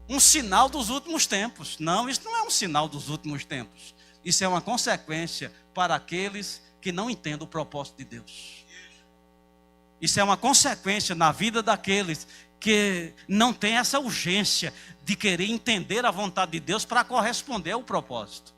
um sinal dos últimos tempos. Não, isso não é um sinal dos últimos tempos. Isso é uma consequência para aqueles que não entendem o propósito de Deus. Isso é uma consequência na vida daqueles que não têm essa urgência de querer entender a vontade de Deus para corresponder ao propósito.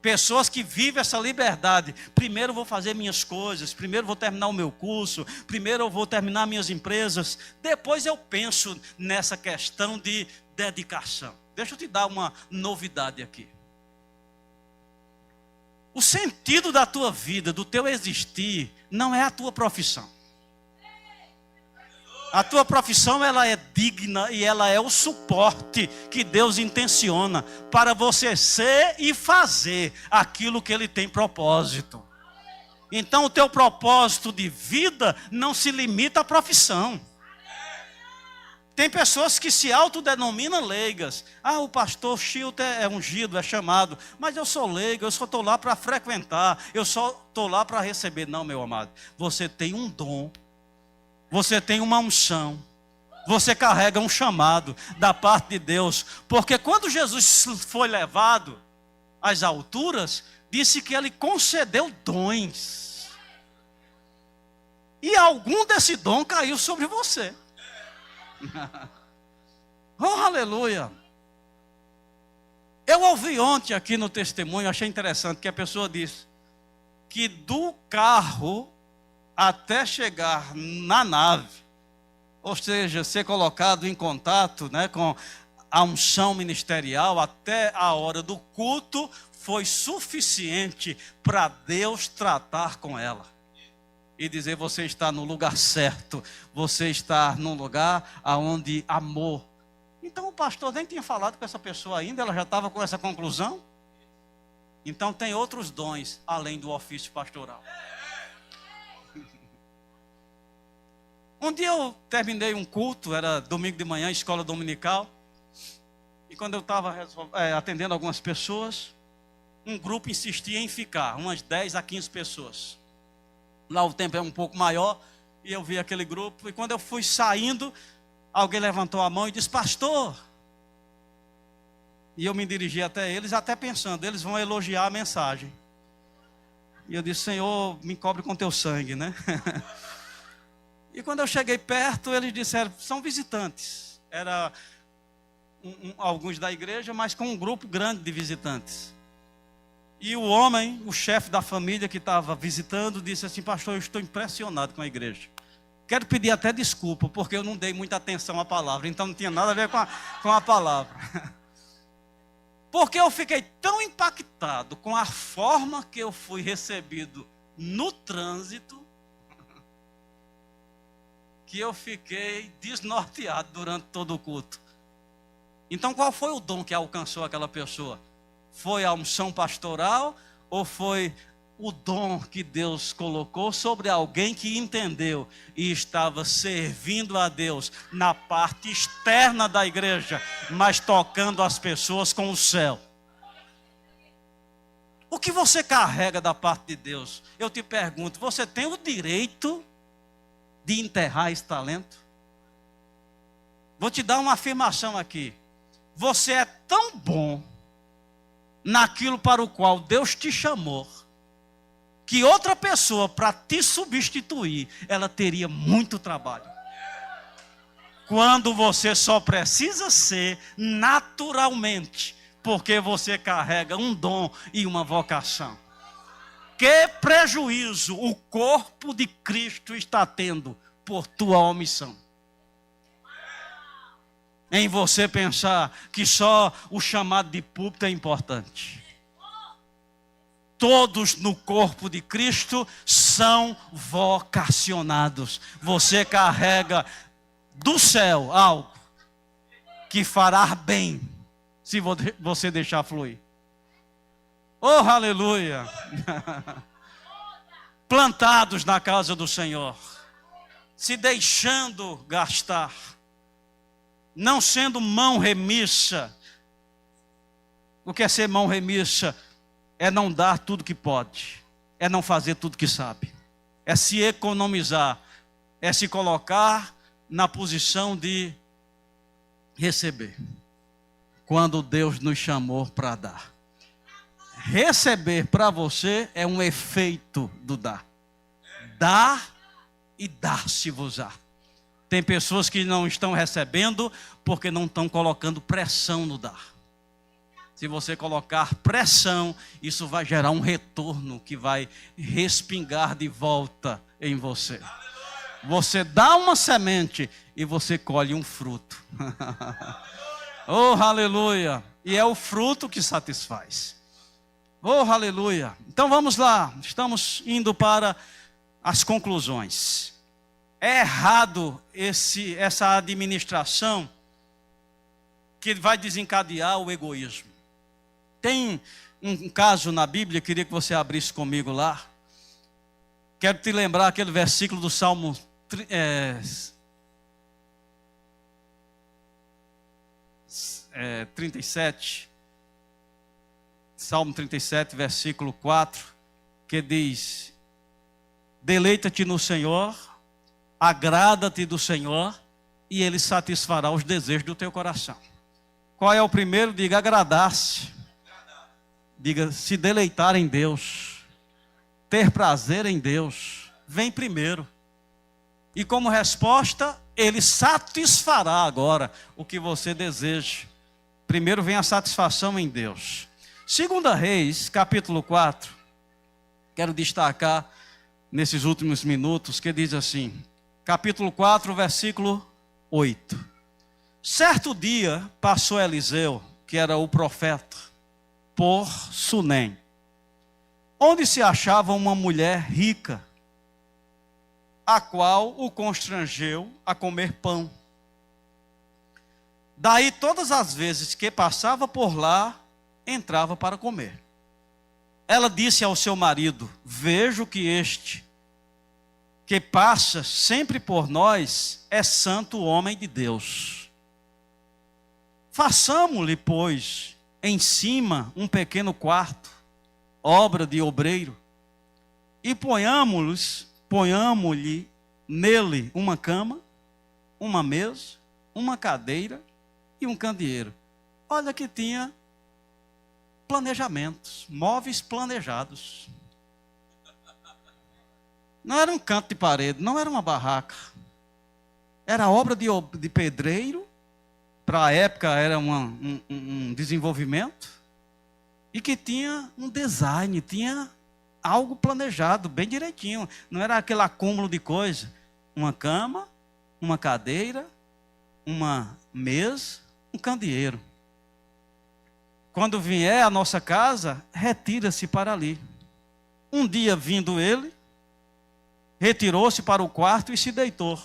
Pessoas que vivem essa liberdade: primeiro vou fazer minhas coisas, primeiro vou terminar o meu curso, primeiro eu vou terminar minhas empresas, depois eu penso nessa questão de dedicação. Deixa eu te dar uma novidade aqui. O sentido da tua vida, do teu existir, não é a tua profissão. A tua profissão, ela é digna e ela é o suporte que Deus intenciona para você ser e fazer aquilo que Ele tem propósito. Então o teu propósito de vida não se limita à profissão. Tem pessoas que se autodenominam leigas. Ah, o pastor Chilton é ungido, é chamado. Mas eu sou leigo, eu só estou lá para frequentar. Eu só estou lá para receber. Não, meu amado. Você tem um dom. Você tem uma unção. Você carrega um chamado da parte de Deus. Porque quando Jesus foi levado às alturas, disse que Ele concedeu dons. E algum desse dom caiu sobre você. Oh, aleluia. Eu ouvi ontem aqui no testemunho, achei interessante, que a pessoa disse que do carro até chegar na nave, ou seja, ser colocado em contato, com a unção ministerial até a hora do culto, foi suficiente para Deus tratar com ela e dizer: você está no lugar certo, você está num lugar onde amor. Então o pastor nem tinha falado com essa pessoa ainda, ela já estava com essa conclusão. Então tem outros dons além do ofício pastoral. Um dia eu terminei um culto, era domingo de manhã, escola dominical, E quando eu estava atendendo algumas pessoas, um grupo insistia em ficar, umas 10 a 15 pessoas. Lá o tempo é um pouco maior, e eu vi aquele grupo, e quando eu fui saindo, alguém levantou a mão e disse: pastor. E eu me dirigi até eles, até pensando, eles vão elogiar a mensagem. E eu disse: Senhor, me cobre com teu sangue, né? E quando eu cheguei perto, eles disseram: são visitantes. Era alguns da igreja, mas com um grupo grande de visitantes. E o homem, o chefe da família que estava visitando, disse assim: pastor, eu estou impressionado com a igreja. Quero pedir até desculpa, porque eu não dei muita atenção à palavra, então não tinha nada a ver com a palavra. Porque eu fiquei tão impactado com a forma que eu fui recebido no trânsito, que eu fiquei desnorteado durante todo o culto. Então qual foi o dom que alcançou aquela pessoa? Foi a unção pastoral ou foi o dom que Deus colocou sobre alguém que entendeu e estava servindo a Deus na parte externa da igreja, mas tocando as pessoas com o céu? O que você carrega da parte de Deus? Eu te pergunto, você tem o direito de enterrar esse talento? Vou te dar uma afirmação aqui. Você é tão bom naquilo para o qual Deus te chamou, que outra pessoa, para te substituir, ela teria muito trabalho. Quando você só precisa ser naturalmente, porque você carrega um dom e uma vocação. Que prejuízo o corpo de Cristo está tendo por tua omissão? Em você pensar que só o chamado de púlpito é importante. Todos no corpo de Cristo são vocacionados. Você carrega do céu algo que fará bem se você deixar fluir. Oh, aleluia! Plantados na casa do Senhor, se deixando gastar, não sendo mão remissa. O que é ser mão remissa? É não dar tudo que pode, é não fazer tudo que sabe, é se economizar, é se colocar na posição de receber, quando Deus nos chamou para dar. Receber para você é um efeito do dar. Dar e dar-se-vos-á. Tem pessoas que não estão recebendo porque não estão colocando pressão no dar. Se você colocar pressão, isso vai gerar um retorno que vai respingar de volta em você. Você dá uma semente e você colhe um fruto. Oh, aleluia! E é o fruto que satisfaz. Oh, aleluia! Então vamos lá, estamos indo para as conclusões. É errado essa administração que vai desencadear o egoísmo. Tem um caso na Bíblia, queria que você abrisse comigo lá. Quero te lembrar aquele versículo do Salmo 37. Salmo 37, versículo 4, que diz: deleita-te no Senhor, agrada-te do Senhor, e Ele satisfará os desejos do teu coração. Qual é o primeiro? Diga agradar-se. Diga se deleitar em Deus, ter prazer em Deus, vem primeiro. E como resposta, Ele satisfará agora o que você deseja. Primeiro vem a satisfação em Deus. 2 Reis, capítulo 4, quero destacar nesses últimos minutos, que diz assim, capítulo 4, versículo 8. Certo dia passou Eliseu, que era o profeta, por Sunem, onde se achava uma mulher rica, a qual o constrangeu a comer pão. Daí todas as vezes que passava por lá, entrava para comer. Ela disse ao seu marido: vejo que este que passa sempre por nós é santo homem de Deus. Façamo-lhe, pois, em cima um pequeno quarto, obra de obreiro, e ponhamo-lhe nele uma cama, uma mesa, uma cadeira e um candeeiro. Olha que tinha planejamentos, móveis planejados. Não era um canto de parede, não era uma barraca. Era obra de pedreiro, para a época era um desenvolvimento, e que tinha um design, tinha algo planejado, bem direitinho. Não era aquele acúmulo de coisa. Uma cama, uma cadeira, uma mesa, um candeeiro. Quando vier à nossa casa, retira-se para ali. Um dia vindo ele, retirou-se para o quarto e se deitou.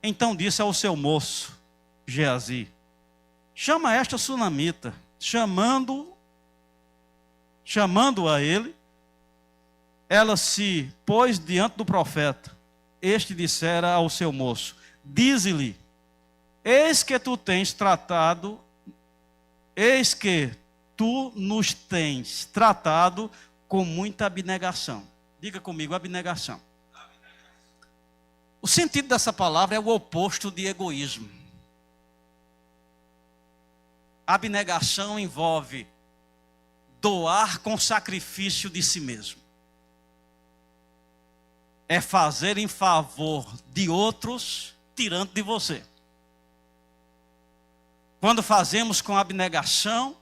Então disse ao seu moço, Geazi: chama esta sunamita. Chamando a ele, ela se pôs diante do profeta. Este dissera ao seu moço: dize-lhe, eis que tu nos tens tratado com muita abnegação. Diga comigo, abnegação. O sentido dessa palavra é o oposto de egoísmo. Abnegação envolve doar com sacrifício de si mesmo. É fazer em favor de outros, tirando de você. Quando fazemos com abnegação,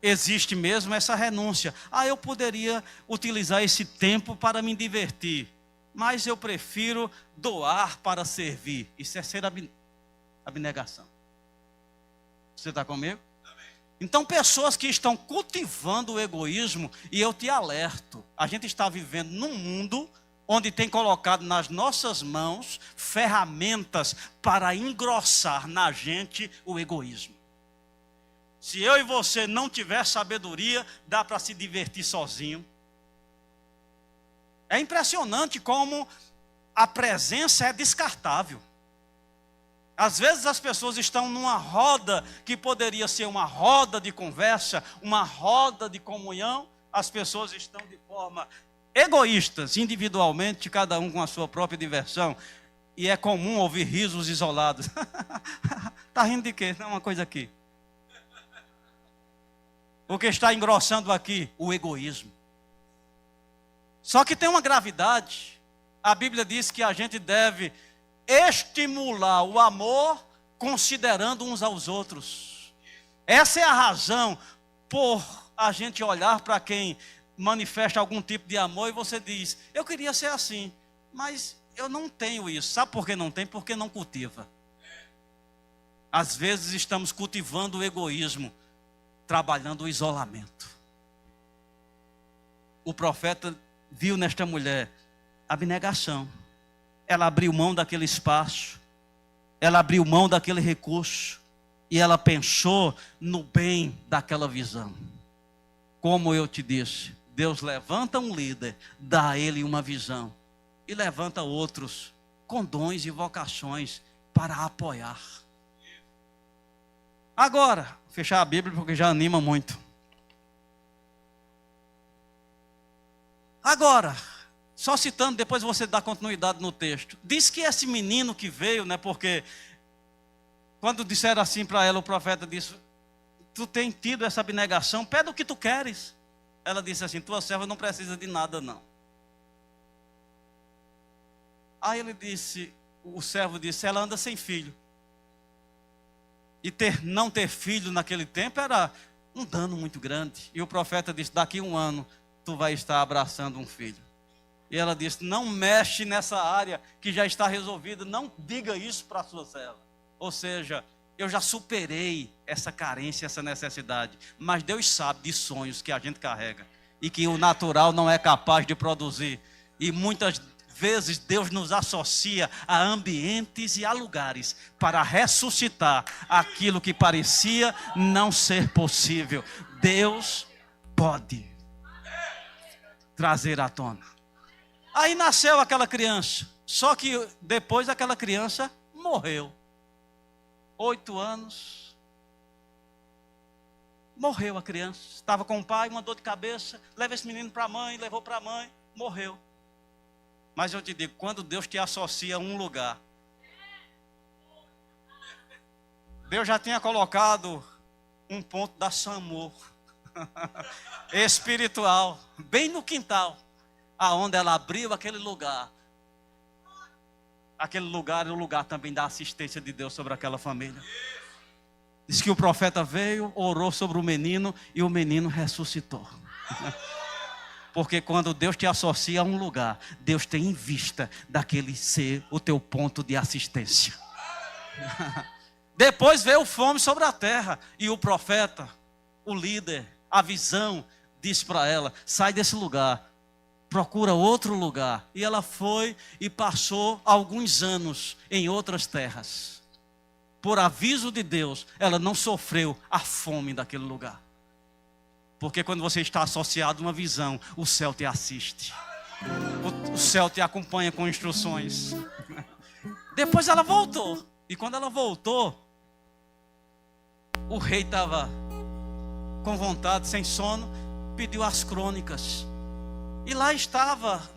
existe mesmo essa renúncia. Eu poderia utilizar esse tempo para me divertir, mas eu prefiro doar para servir. Isso é ser abnegação. Você está comigo? Então, pessoas que estão cultivando o egoísmo, e eu te alerto, a gente está vivendo num mundo onde tem colocado nas nossas mãos ferramentas para engrossar na gente o egoísmo. Se eu e você não tiver sabedoria, dá para se divertir sozinho. É impressionante como a presença é descartável. Às vezes as pessoas estão numa roda que poderia ser uma roda de conversa, uma roda de comunhão. As pessoas estão de forma egoístas, individualmente, cada um com a sua própria diversão. E é comum ouvir risos isolados. Está rindo de quê? Não é uma coisa aqui. O que está engrossando aqui? O egoísmo. Só que tem uma gravidade. A Bíblia diz que a gente deve estimular o amor considerando uns aos outros. Essa é a razão por a gente olhar para quem manifesta algum tipo de amor e você diz: eu queria ser assim, mas eu não tenho isso. Sabe por que não tem? Porque não cultiva. Às vezes estamos cultivando o egoísmo, trabalhando o isolamento. O profeta viu nesta mulher abnegação. Ela abriu mão daquele espaço, ela abriu mão daquele recurso, e ela pensou no bem daquela visão. Como eu te disse, Deus levanta um líder, dá a ele uma visão, e levanta outros com dons e vocações para apoiar. Agora, vou fechar a Bíblia porque já anima muito. Agora, só citando, depois você dá continuidade no texto. Diz que esse menino que veio, porque quando disseram assim para ela, o profeta disse: tu tem tido essa abnegação, pede o que tu queres. Ela disse assim: tua serva não precisa de nada não. Aí o servo disse: ela anda sem filho. E não ter filho naquele tempo era um dano muito grande. E o profeta disse: daqui a 1 ano tu vai estar abraçando um filho. E ela disse: não mexe nessa área que já está resolvida, não diga isso para a sua serva. Ou seja, eu já superei essa carência, essa necessidade. Mas Deus sabe de sonhos que a gente carrega e que o natural não é capaz de produzir. E muitas vezes Deus nos associa a ambientes e a lugares para ressuscitar aquilo que parecia não ser possível. Deus pode trazer à tona. Aí nasceu aquela criança, só que depois aquela criança morreu. 8 anos, Morreu a criança. Estava com o pai, uma dor de cabeça. Leva esse menino para a mãe, levou para a mãe, morreu. Mas eu te digo, quando Deus te associa a um lugar, Deus já tinha colocado um ponto da SAMU espiritual, bem no quintal, aonde ela abriu aquele lugar. Aquele lugar é o lugar também da assistência de Deus sobre aquela família. Diz que o profeta veio, orou sobre o menino e o menino ressuscitou. Porque quando Deus te associa a um lugar, Deus tem em vista daquele ser o teu ponto de assistência. Depois veio fome sobre a terra e o profeta, o líder, a visão, disse para ela: sai desse lugar, procura outro lugar. E ela foi e passou alguns anos em outras terras. Por aviso de Deus, ela não sofreu a fome daquele lugar. Porque quando você está associado a uma visão, o céu te assiste. O céu te acompanha com instruções. Depois ela voltou. E quando ela voltou, o rei estava com vontade, sem sono, pediu as crônicas. E lá estava,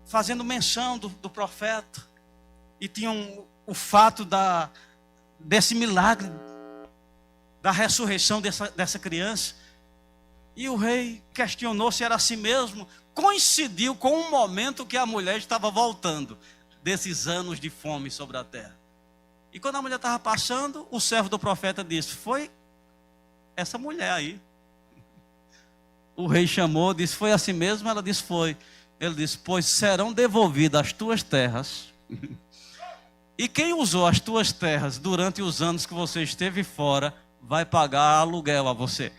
fazendo menção do profeta. E tinham o fato desse milagre, da ressurreição dessa criança. E o rei questionou se era assim mesmo. Coincidiu com um momento que a mulher estava voltando desses anos de fome sobre a terra. E quando a mulher estava passando, o servo do profeta disse: foi essa mulher aí. O rei chamou, disse: foi assim mesmo? Ela disse: foi. Ele disse: pois serão devolvidas as tuas terras. E quem usou as tuas terras durante os anos que você esteve fora, vai pagar aluguel a você.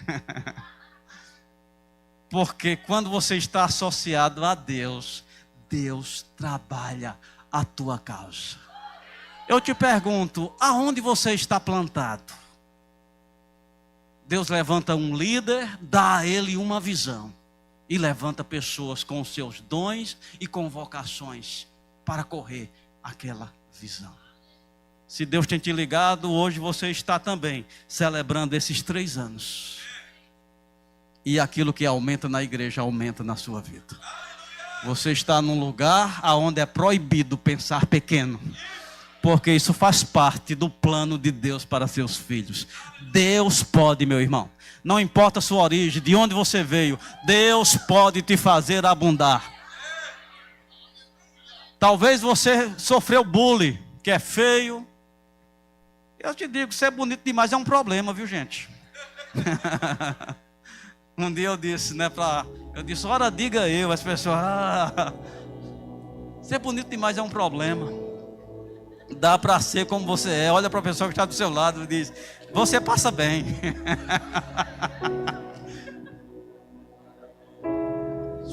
Porque quando você está associado a Deus, Deus trabalha a tua causa. Eu te pergunto, aonde você está plantado? Deus levanta um líder, dá a ele uma visão. E levanta pessoas com os seus dons e convocações para correr aquela visão. Se Deus tem te ligado, hoje você está também celebrando esses 3 anos. E aquilo que aumenta na igreja, aumenta na sua vida. Você está num lugar onde é proibido pensar pequeno. Porque isso faz parte do plano de Deus para seus filhos. Deus pode, meu irmão. Não importa a sua origem, de onde você veio. Deus pode te fazer abundar. Talvez você sofreu bullying, que é feio. Eu te digo, ser bonito demais é um problema, viu, gente? Um dia eu disse, eu disse, ora diga eu, as pessoas, ser bonito demais é um problema. Dá para ser como você é. Olha para a pessoa que está do seu lado e diz: você passa bem.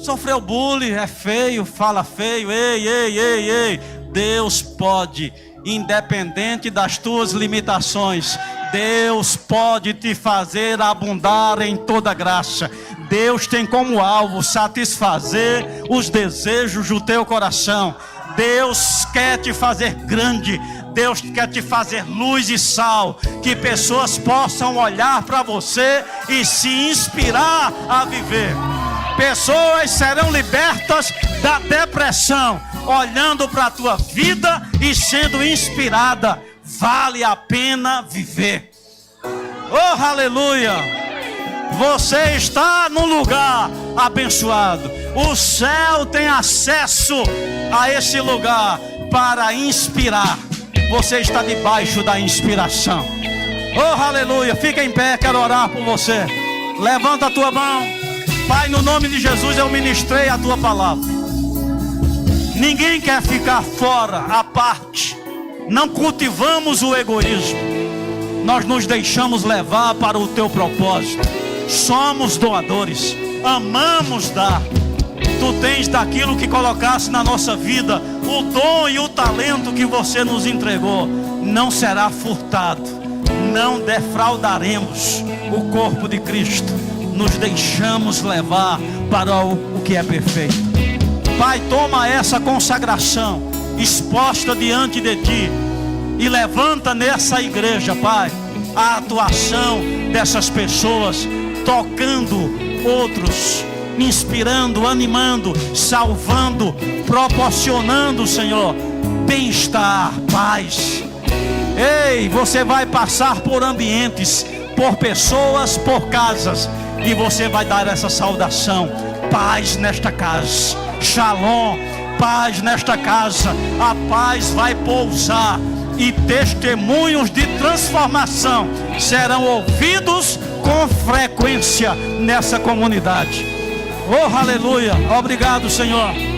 Sofreu bullying, é feio, fala feio. Ei. Deus pode, independente das tuas limitações, Deus pode te fazer abundar em toda graça. Deus tem como alvo satisfazer os desejos do teu coração. Deus quer te fazer grande. Deus quer te fazer luz e sal. Que pessoas possam olhar para você e se inspirar a viver. Pessoas serão libertas da depressão, olhando para a tua vida e sendo inspirada. Vale a pena viver. Oh, aleluia! Você está num lugar abençoado. O céu tem acesso a esse lugar para inspirar. Você está debaixo da inspiração. Oh, aleluia! Fica em pé, quero orar por você. Levanta a tua mão. Pai, no nome de Jesus eu ministrei a tua palavra. Ninguém quer ficar fora, à parte. Não cultivamos o egoísmo. Nós nos deixamos levar para o teu propósito. Somos doadores, amamos dar. Tu tens daquilo que colocaste na nossa vida, o dom e o talento que você nos entregou. Não será furtado. Não defraudaremos o corpo de Cristo. Nos deixamos levar para o que é perfeito. Pai, toma essa consagração exposta diante de Ti e levanta nessa igreja, Pai, a atuação dessas pessoas, tocando outros, inspirando, animando, salvando, proporcionando, Senhor, bem-estar, paz. Ei, você vai passar por ambientes, por pessoas, por casas, e você vai dar essa saudação: paz nesta casa, shalom, paz nesta casa. A paz vai pousar e testemunhos de transformação serão ouvidos com frequência nessa comunidade. Oh, aleluia! Obrigado, Senhor.